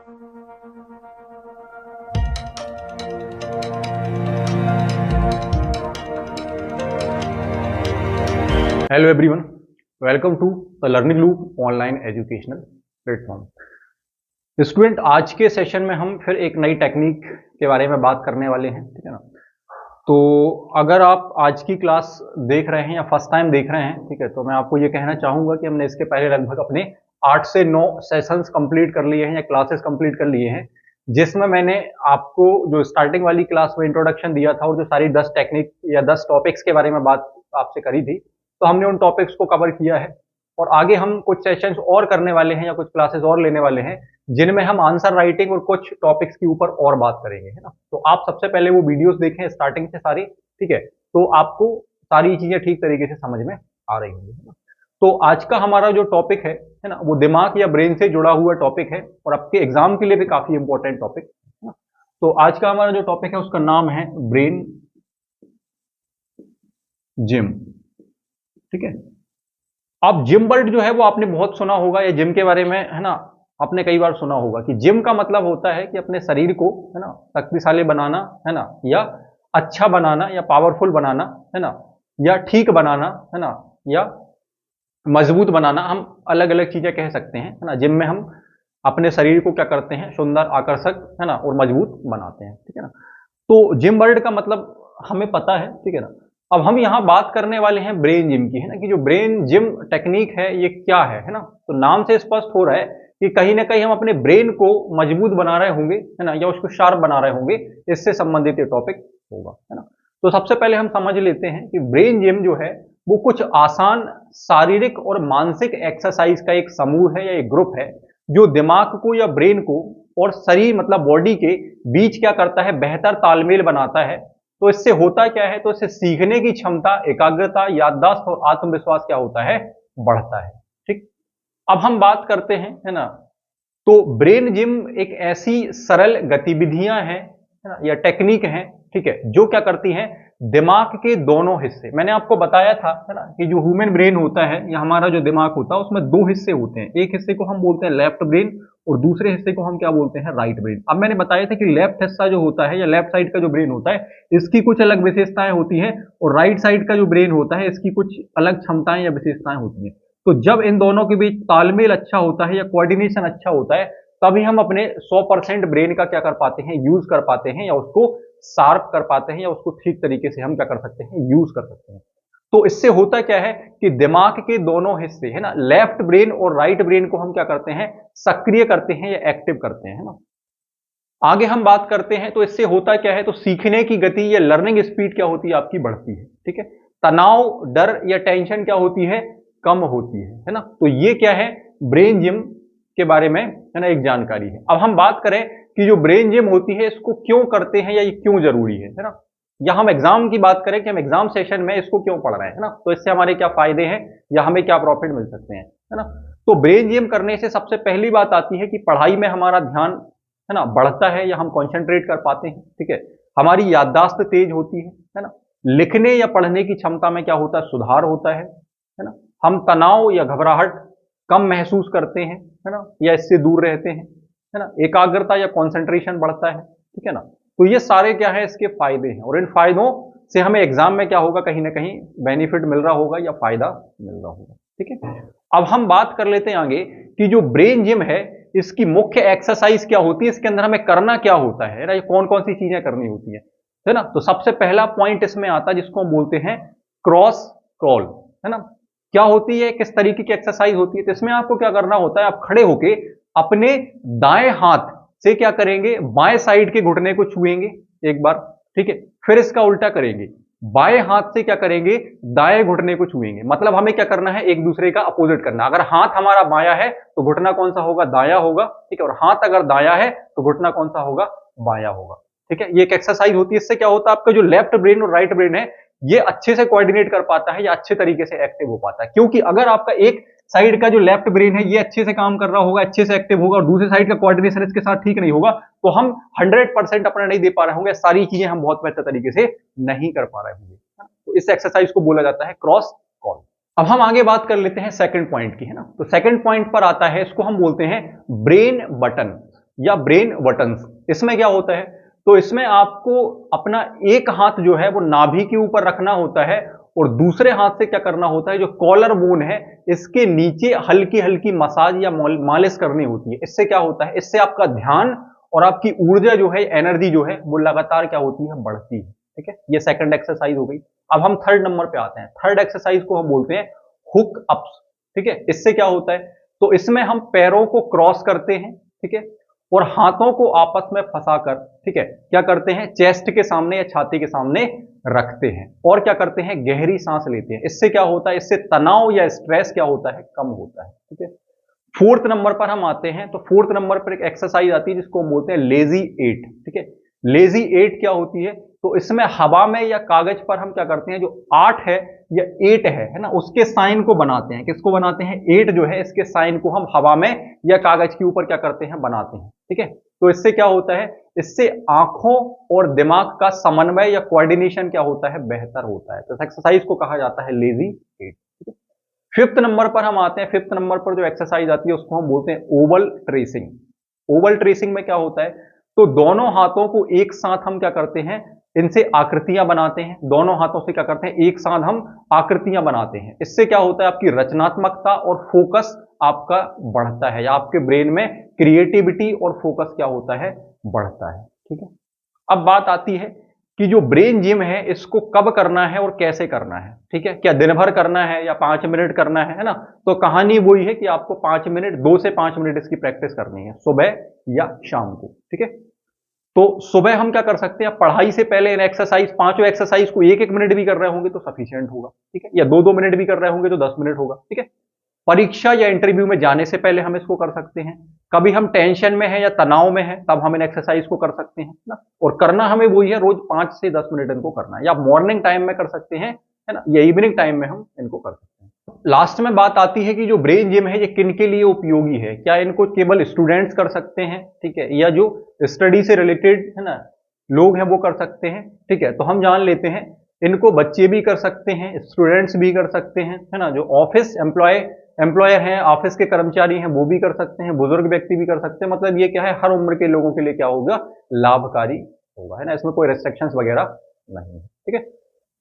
Hello everyone, welcome to the learning loop online educational platform. Student, आज के session में हम फिर एक नई टेक्निक के बारे में बात करने वाले हैं, ठीक है ना। तो अगर आप आज की क्लास देख रहे हैं या फर्स्ट टाइम देख रहे हैं, ठीक है, तो मैं आपको ये कहना चाहूँगा कि हमने इसके पहले लगभग अपने 8 से 9 सेशंस कंप्लीट कर लिए हैं या क्लासेस कंप्लीट कर लिए हैं, जिसमें मैंने आपको जो स्टार्टिंग वाली क्लास में इंट्रोडक्शन दिया था और जो सारी 10 टेक्निक या 10 टॉपिक्स के बारे में बात आपसे करी थी, तो हमने उन टॉपिक्स को कवर किया है। और आगे हम कुछ सेशंस और करने वाले हैं या कुछ क्लासेस और लेने वाले हैं, जिनमें हम आंसर राइटिंग और कुछ टॉपिक्स के ऊपर और बात करेंगे, है ना। तो आप सबसे पहले वो वीडियोस देखें स्टार्टिंग से सारी, ठीक है, तो आपको सारी चीजें ठीक तरीके से समझ में आ रही होंगी, है ना। तो आज का हमारा जो टॉपिक है ना, वो दिमाग या ब्रेन से जुड़ा हुआ टॉपिक है और आपके एग्जाम के लिए भी काफी इंपॉर्टेंट टॉपिक है ना। तो आज का हमारा जो टॉपिक है उसका नाम है ब्रेन जिम, ठीक है। अब जिम वर्ड जो है वो आपने बहुत सुना होगा, या जिम के बारे में, है ना, आपने कई बार सुना होगा कि जिम का मतलब होता है कि अपने शरीर को, है ना, शक्तिशाली बनाना, है ना, या अच्छा बनाना या पावरफुल बनाना, है ना, या ठीक बनाना, है ना, या मजबूत बनाना। हम अलग अलग चीजें कह सकते हैं, है ना। जिम में हम अपने शरीर को क्या करते हैं, सुंदर, आकर्षक, है ना, और मजबूत बनाते हैं, ठीक है ना। तो जिम वर्ड का मतलब हमें पता है, ठीक है ना। अब हम यहाँ बात करने वाले हैं ब्रेन जिम की, है ना, कि जो ब्रेन जिम टेक्निक है ये क्या है ना। तो नाम से स्पष्ट हो रहा है कि कहीं ना कहीं हम अपने ब्रेन को मजबूत बना रहे होंगे, है ना, या उसको शार्प बना रहे होंगे। इससे संबंधित ये टॉपिक होगा, है ना। तो सबसे पहले हम समझ लेते हैं कि ब्रेन जिम जो है वो कुछ आसान शारीरिक और मानसिक एक्सरसाइज का एक समूह है या एक ग्रुप है, जो दिमाग को या ब्रेन को और शरीर मतलब बॉडी के बीच क्या करता है, बेहतर तालमेल बनाता है। तो इससे होता क्या है, तो इससे सीखने की क्षमता, एकाग्रता, याददाश्त और आत्मविश्वास क्या होता है, बढ़ता है, ठीक। अब हम बात करते हैं, है ना। तो ब्रेन जिम एक ऐसी सरल गतिविधियां हैं, है ना, या टेक्निक हैं, ठीक है, जो क्या करती हैं, दिमाग के दोनों हिस्से, मैंने आपको बताया था, है ना, कि जो ह्यूमन ब्रेन होता है या हमारा जो दिमाग होता है उसमें दो हिस्से होते हैं। एक हिस्से को हम बोलते हैं लेफ्ट ब्रेन और दूसरे हिस्से को हम क्या बोलते हैं, राइट ब्रेन। अब मैंने बताया था कि लेफ्ट हिस्सा जो होता है या लेफ्ट साइड का जो ब्रेन होता है, इसकी कुछ अलग विशेषताएं होती हैं, और राइट साइड का जो ब्रेन होता है इसकी कुछ अलग क्षमताएं या विशेषताएं होती हैं। तो जब इन दोनों के बीच तालमेल अच्छा होता है या कोऑर्डिनेशन अच्छा होता है, तभी हम अपने 100% ब्रेन का क्या कर पाते हैं, यूज कर पाते हैं, या उसको शार्प कर पाते हैं, या उसको ठीक तरीके से हम क्या कर सकते हैं, यूज कर सकते हैं। तो इससे होता क्या है कि दिमाग के दोनों हिस्से, है ना, लेफ्ट ब्रेन और राइट ब्रेन को हम क्या करते हैं, सक्रिय करते हैं या एक्टिव करते हैं, है ना। आगे हम बात करते हैं, तो इससे होता क्या है, तो सीखने की गति या लर्निंग स्पीड क्या होती है, आपकी बढ़ती है, ठीक है। तनाव, डर या टेंशन क्या होती है, कम होती है ना। तो ये क्या है, ब्रेन जिम के बारे में, है ना, एक जानकारी है। अब हम बात करें कि जो ब्रेन जिम होती है इसको क्यों करते हैं या ये क्यों जरूरी है ना। या हम एग्जाम की बात करें कि हम एग्जाम सेशन में इसको क्यों पढ़ रहे हैं, है ना, तो इससे हमारे क्या फायदे हैं या हमें क्या प्रॉफिट मिल सकते हैं, है ना। तो ब्रेन जिम करने से सबसे पहली बात आती है कि पढ़ाई में हमारा ध्यान, है ना, बढ़ता है या हम कॉन्सेंट्रेट कर पाते हैं, ठीक है। हमारी याददाश्त तेज होती है ना। लिखने या पढ़ने की क्षमता में क्या होता है, सुधार होता है ना। हम तनाव या घबराहट कम महसूस करते हैं, है ना, या इससे दूर रहते हैं, है ना। एकाग्रता या कंसंट्रेशन बढ़ता है, ठीक है ना। तो ये सारे क्या है, इसके फायदे हैं, और इन फायदों से हमें एग्जाम में क्या होगा, कहीं ना कहीं बेनिफिट मिल रहा होगा या फायदा मिल रहा होगा, ठीक है। अब हम बात कर लेते हैं आगे कि जो ब्रेन जिम है इसकी मुख्य एक्सरसाइज क्या होती है, इसके अंदर हमें करना क्या होता है ना, ये कौन कौन सी चीजें करनी होती है ना। तो सबसे पहला पॉइंट इसमें आता है जिसको हम बोलते हैं क्रॉस क्रॉल, है ना। क्या होती है, किस तरीके की एक्सरसाइज होती है, तो इसमें आपको क्या करना होता है, आप खड़े होके अपने दाएं हाथ से क्या करेंगे, बाएं साइड के घुटने को छुएंगे एक बार, ठीक है। फिर इसका उल्टा करेंगे, बाएं हाथ से क्या करेंगे, दाएं घुटने को छुएंगे। मतलब हमें क्या करना है, एक दूसरे का अपोजिट करना। अगर हाथ हमारा बायां है तो घुटना कौन सा होगा, दायां होगा, ठीक है। और हाथ अगर दायां है तो घुटना कौन सा होगा, बायां होगा, ठीक है। ये एक एक्सरसाइज होती है। इससे क्या होता है, आपका जो लेफ्ट ब्रेन और राइट ब्रेन है ये अच्छे से कोऑर्डिनेट कर पाता है या अच्छे तरीके से एक्टिव हो पाता है। क्योंकि अगर आपका एक साइड का जो लेफ्ट ब्रेन है ये अच्छे से काम कर रहा होगा, अच्छे से एक्टिव होगा, और दूसरे साइड का कोऑर्डिनेशन इसके साथ ठीक नहीं होगा, तो हम 100% अपना नहीं दे पा रहे होंगे, सारी चीजें हम बहुत बेहतर तरीके से नहीं कर पा रहे होंगे। तो इस एक्सरसाइज को बोला जाता है क्रॉस कॉल। अब हम आगे बात कर लेते हैं सेकंड पॉइंट की, है ना। तो सेकंड पॉइंट पर आता है, इसको हम बोलते हैं ब्रेन बटन। या ब्रेन बटन्स। इसमें क्या होता है, तो इसमें आपको अपना एक हाथ जो है वो नाभि के ऊपर रखना होता है और दूसरे हाथ से क्या करना होता है, जो कॉलर बोन है इसके नीचे हल्की हल्की मसाज या मालिश करनी होती है। इससे क्या होता है, इससे आपका ध्यान और आपकी ऊर्जा जो है, एनर्जी जो है वो लगातार क्या होती है, बढ़ती है। ठीक है, ये सेकंड एक्सरसाइज हो गई। अब हम थर्ड नंबर पे आते हैं। थर्ड एक्सरसाइज को हम बोलते हैं हुक अप्स। ठीक है, इससे क्या होता है, तो इसमें हम पैरों को क्रॉस करते हैं, ठीक है, और हाथों को आपस में फंसाकर, ठीक है, क्या करते हैं, चेस्ट के सामने या छाती के सामने रखते हैं और क्या करते हैं, गहरी सांस लेते हैं। इससे क्या होता है, इससे तनाव या स्ट्रेस क्या होता है, कम होता है। ठीक है, फोर्थ नंबर पर हम आते हैं। तो फोर्थ नंबर पर एक एक्सरसाइज आती है जिसको हम बोलते हैं लेजी एट। ठीक है, लेजी एट क्या होती है, तो इसमें हवा में या कागज पर हम क्या करते हैं, जो 8 है या 8 है ना, उसके साइन को बनाते हैं। किसको बनाते हैं, 8 जो है इसके साइन को हम हवा में या कागज के ऊपर क्या करते हैं, बनाते हैं। ठीक है, तो इससे क्या होता है, इससे आंखों और दिमाग का समन्वय या कोऑर्डिनेशन क्या होता है, बेहतर होता है। तो इस एक्सरसाइज को कहा जाता है लेजी एट। फिफ्थ नंबर पर हम आते हैं। फिफ्थ नंबर पर जो एक्सरसाइज आती है उसको हम बोलते हैं ओवल ट्रेसिंग। ओवल ट्रेसिंग में क्या होता है, तो दोनों हाथों को एक साथ हम क्या करते हैं, इनसे आकृतियां बनाते हैं। दोनों हाथों से क्या करते हैं, एक साथ हम आकृतियां बनाते हैं। इससे क्या होता है, आपकी रचनात्मकता और फोकस आपका बढ़ता है, या आपके ब्रेन में क्रिएटिविटी और फोकस क्या होता है, बढ़ता है। ठीक है, अब बात आती है कि जो ब्रेन जिम है इसको कब करना है और कैसे करना है। ठीक है, क्या दिन भर करना है या 5 मिनट करना है ना, तो कहानी वही है कि आपको 5 मिनट, 2 से 5 मिनट इसकी प्रैक्टिस करनी है, सुबह या शाम को। ठीक है, तो सुबह हम क्या कर सकते हैं, पढ़ाई से पहले इन एक्सरसाइज, पांचों एक्सरसाइज को 1-1 मिनट भी कर रहे होंगे तो सफिशियंट होगा। ठीक है, या 2-2 मिनट भी कर रहे होंगे तो 10 मिनट होगा। ठीक है, परीक्षा या इंटरव्यू में जाने से पहले हम इसको कर सकते हैं। कभी हम टेंशन में हैं या तनाव में हैं तब हम इन एक्सरसाइज को कर सकते हैं ना, और करना हमें वही है, रोज 5 से 10 मिनट इनको करना है, या मॉर्निंग टाइम में कर सकते हैं, है ना, या इवनिंग टाइम में हम इनको कर सकते हैं। लास्ट में बात आती है कि जो ब्रेन जिम है ये किन के लिए उपयोगी है। क्या इनको केवल स्टूडेंट्स कर सकते हैं, ठीक है, या जो स्टडी से रिलेटेड है ना लोग हैं वो कर सकते हैं। ठीक है, तो हम जान लेते हैं, इनको बच्चे भी कर सकते हैं, स्टूडेंट्स भी कर सकते हैं, है ना, जो ऑफिस एम्प्लॉयर हैं, ऑफिस के कर्मचारी हैं वो भी कर सकते हैं, बुजुर्ग व्यक्ति भी कर सकते हैं। मतलब ये क्या है, हर उम्र के लोगों के लिए क्या होगा, लाभकारी होगा, है ना, इसमें कोई रेस्ट्रिक्शंस वगैरह नहीं है। ठीक है,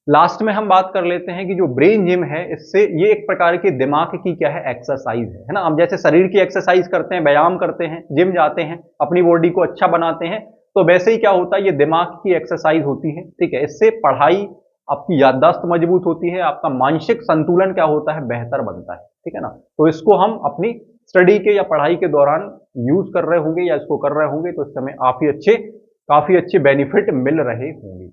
लास्ट में हम बात कर लेते हैं कि जो ब्रेन जिम है इससे ये एक प्रकार की दिमाग की क्या है, एक्सरसाइज है ना। हम जैसे शरीर की एक्सरसाइज करते हैं, व्यायाम करते हैं, जिम जाते हैं, अपनी बॉडी को अच्छा बनाते हैं, तो वैसे ही क्या होता है, ये दिमाग की एक्सरसाइज होती है। ठीक है, इससे पढ़ाई, आपकी याददाश्त मजबूत होती है, आपका मानसिक संतुलन क्या होता है, बेहतर बनता है। ठीक है ना, तो इसको हम अपनी स्टडी के या पढ़ाई के दौरान यूज कर रहे होंगे या इसको कर रहे होंगे तो इस समय काफी अच्छे बेनिफिट मिल रहे होंगे।